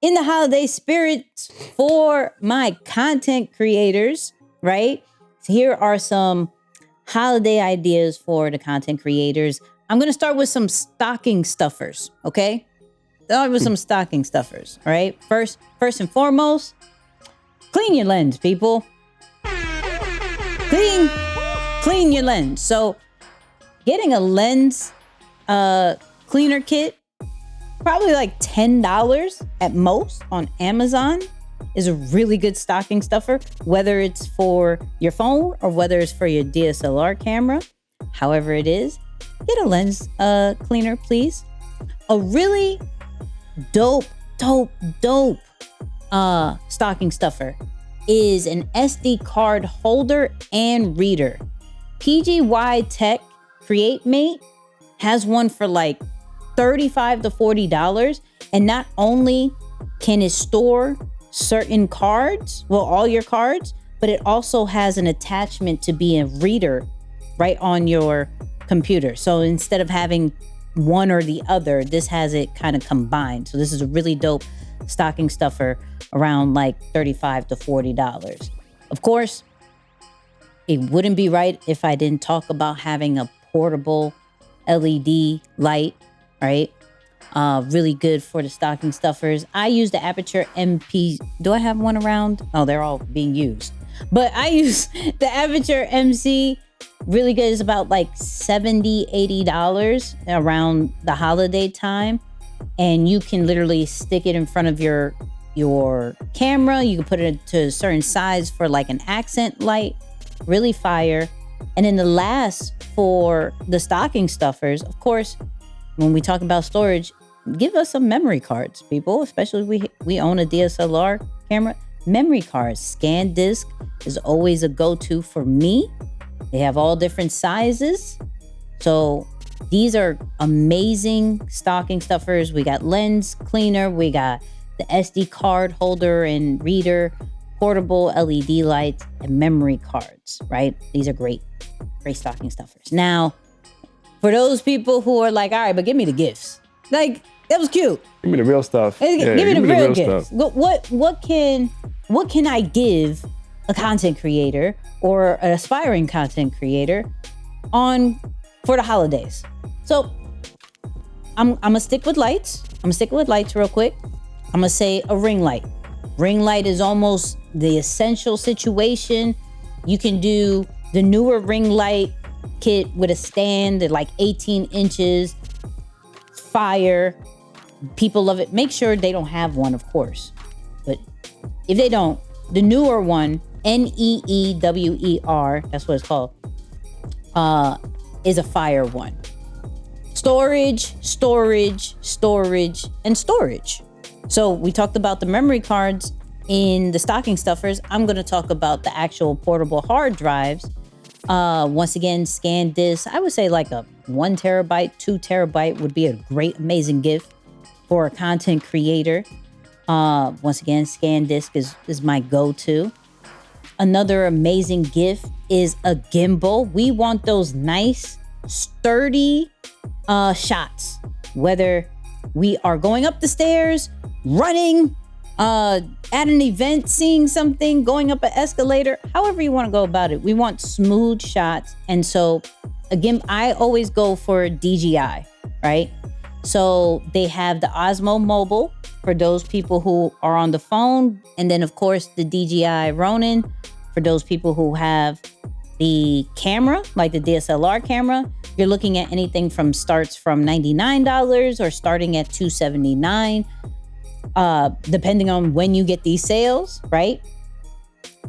in the holiday spirits for my content creators, right? So here are some holiday ideas for the content creators. I'm going to start with some stocking stuffers, okay? Start with some stocking stuffers, all right? First and foremost, clean your lens, people. Clean your lens. So getting a lens cleaner kit, probably like $10 at most on Amazon, is a really good stocking stuffer, whether it's for your phone or whether it's for your DSLR camera. However it is, get a lens cleaner, please. A really dope stocking stuffer is an SD card holder and reader. PGY Tech CreateMate has one for like $35 to $40, and not only can it store certain cards, well, all your cards, but it also has an attachment to be a reader right on your computer. So instead of having one or the other, this has it kind of combined. So this is a really dope stocking stuffer, around like $35 to $40. Of course, it wouldn't be right if I didn't talk about having a portable LED light, right? Really good for the stocking stuffers. I use the Aperture MP. Do I have one around? Oh, they're all being used. But I use the Aperture MC. Really good. It's about like $70, $80 around the holiday time. And you can literally stick it in front of your camera. You can put it to a certain size for like an accent light. Really fire. And then the last for the stocking stuffers, of course, when we talk about storage, give us some memory cards, people, especially we own a DSLR camera. Memory cards, ScanDisk is always a go-to for me. They have all different sizes. So these are amazing stocking stuffers. We got lens cleaner, we got the SD card holder and reader, portable LED lights, and memory cards, right? These are great stocking stuffers. Now, for those people who are like, all right, but give me the gifts. Like, that was cute. Give me the real stuff. Give me the real gifts. What can I give a content creator or an aspiring content creator for the holidays? So I'm gonna stick with lights. Real quick. I'm gonna say a ring light. Ring light is almost the essential situation. You can do the newer ring light kit with a stand at like 18 inches. Fire. People love it. Make sure they don't have one, of course. But if they don't, the newer one, NEEWER, that's what it's called, is a fire one. Storage, and storage. So we talked about the memory cards in the stocking stuffers. I'm going to talk about the actual portable hard drives. Once again, ScanDisk. I would say like a 1 terabyte, 2 terabyte would be a great, amazing gift for a content creator. Once again, ScanDisk is my go-to. Another amazing gift is a gimbal. We want those nice, sturdy shots. Whether we are going up the stairs, running, at an event, seeing something, going up an escalator, however you want to go about it. We want smooth shots. And so, again, I always go for DJI, right? So they have the Osmo Mobile for those people who are on the phone. And then, of course, the DJI Ronin for those people who have the camera, like the DSLR camera. You're looking at anything starts from $99 or starting at $279, depending on when you get these sales, right?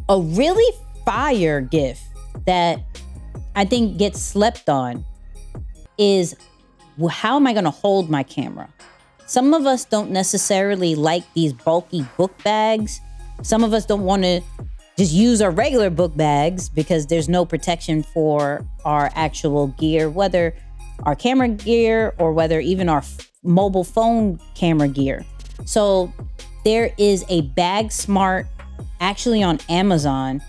A really fire gift that I think gets slept on is, well, how am I going to hold my camera? Some of us don't necessarily like these bulky book bags. Some of us don't want to just use our regular book bags because there's no protection for our actual gear, whether our camera gear or whether even our mobile phone camera gear. So there is a Bag Smart actually on Amazon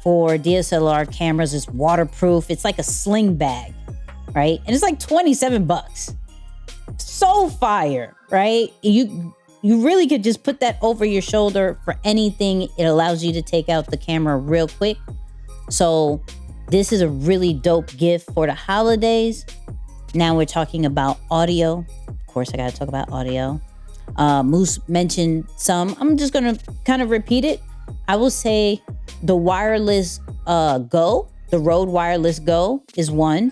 for DSLR cameras. It's waterproof. It's like a sling bag, right? And it's like $27. So fire, right? You you really could just put that over your shoulder for anything. It allows you to take out the camera real quick. So this is a really dope gift for the holidays. Now we're talking about audio. Of course, I got to talk about audio. Moose mentioned some. I'm just going to kind of repeat it. I will say the wireless Go, the Rode Wireless Go is one.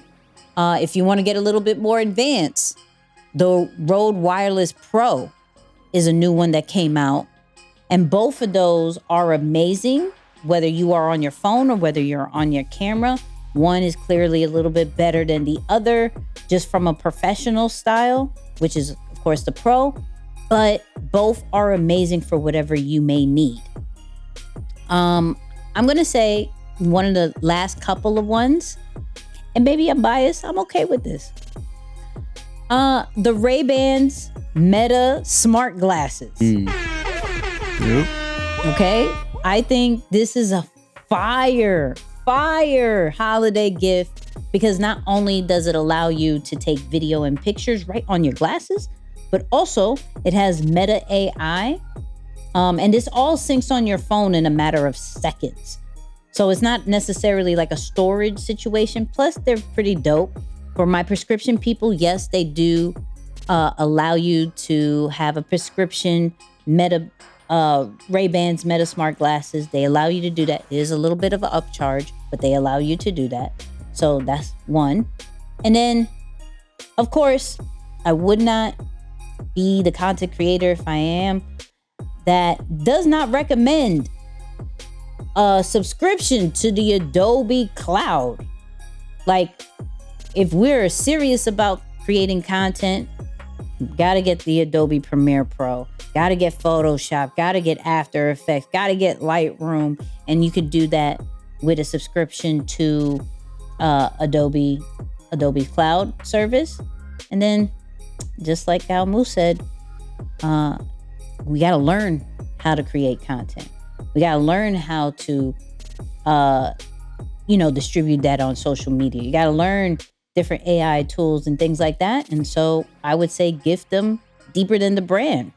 If you want to get a little bit more advanced, the Rode Wireless Pro is a new one that came out. And both of those are amazing, whether you are on your phone or whether you're on your camera. One is clearly a little bit better than the other, just from a professional style, which is, of course, the Pro. But both are amazing for whatever you may need. I'm going to say one of the last couple of ones, and maybe I'm biased. I'm okay with this. The Ray-Bans Meta Smart Glasses. Yep. Okay. I think this is a fire holiday gift, because not only does it allow you to take video and pictures right on your glasses, but also it has Meta AI. And this all syncs on your phone in a matter of seconds. So it's not necessarily like a storage situation. Plus, they're pretty dope. For my prescription people, yes, they do allow you to have a prescription Meta Ray-Bans Meta Smart Glasses. They allow you to do that. It is a little bit of an upcharge, but they allow you to do that. So that's one. And then, of course, I would not be the content creator, if I am, that does not recommend a subscription to the Adobe Cloud. Like, if we're serious about creating content, gotta get the Adobe Premiere Pro, gotta get Photoshop, gotta get After Effects, gotta get Lightroom, and you could do that with a subscription to Adobe Cloud service. And then, just like Al Moose said, we gotta learn how to create content. We gotta learn how to, distribute that on social media. You gotta learn different AI tools and things like that. And so I would say gift them Deeper Than the Brand.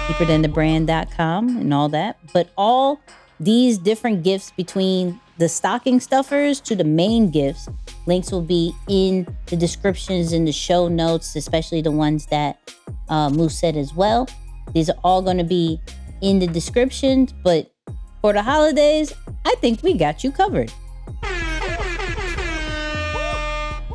deeperthanthebrand.com and all that. But all these different gifts, between the stocking stuffers to the main gifts, links will be in the descriptions, in the show notes, especially the ones that Moose said as well. These are all going to be in the descriptions. But for the holidays, I think we got you covered.